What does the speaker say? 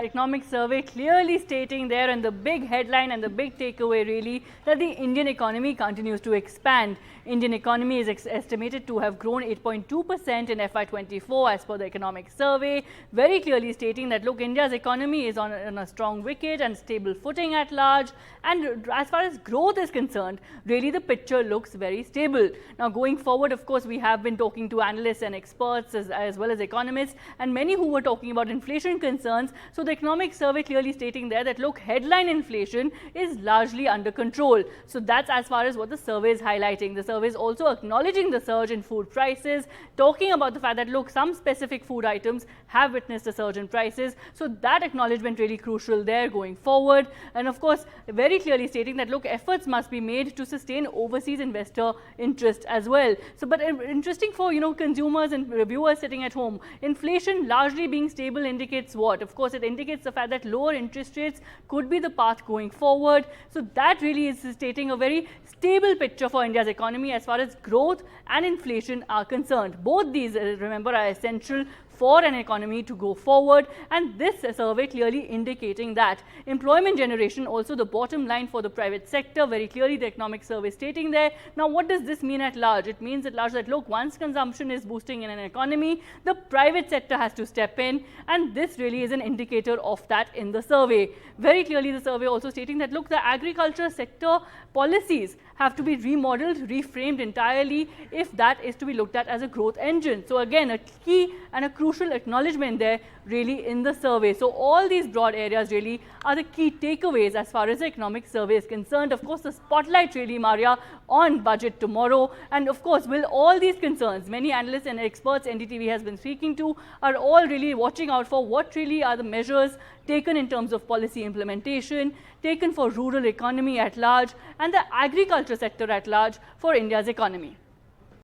Economic survey clearly stating there, and the big headline and the big takeaway really, that the Indian economy continues to expand. Indian economy is estimated to have grown 8.2% in FY24 as per the economic survey, very clearly stating that look, India's economy is on a strong wicket and stable footing at large, and as far as growth is concerned, really the picture looks very stable. Now going forward, of course, we have been talking to analysts and experts as well as economists, and many who were talking about inflation concerns. So the economic survey clearly stating there that look, headline inflation is largely under control. So that's as far as what the survey is highlighting. The survey is also acknowledging the surge in food prices, talking about the fact that look, some specific food items have witnessed a surge in prices. So that acknowledgement really crucial there going forward. And of course, very clearly stating that look, efforts must be made to sustain overseas investor interest as well. So but interesting for consumers and reviewers sitting at home, inflation largely being stable indicates what? Of course, it indicates the fact that lower interest rates could be the path going forward. So that really is stating a very stable picture for India's economy as far as growth and inflation are concerned. Both these, remember, are essential for an economy to go forward, and this survey clearly indicating that. Employment generation, also the bottom line for the private sector, very clearly the economic survey stating there. Now what does this mean at large? It means at large that look, once consumption is boosting in an economy, the private sector has to step in, and this really is an indicator of that in the survey. Very clearly the survey also stating that look, the agriculture sector policies have to be remodeled, reframed entirely if that is to be looked at as a growth engine. So again, a key and a crucial acknowledgement there really in the survey. So all these broad areas really are the key takeaways as far as the economic survey is concerned. Of course, the spotlight really, Maria, on budget tomorrow, and of course, will all these concerns, many analysts and experts NDTV has been speaking to, are all really watching out for what really are the measures taken in terms of policy implementation, taken for rural economy at large, and the agriculture sector at large for India's economy.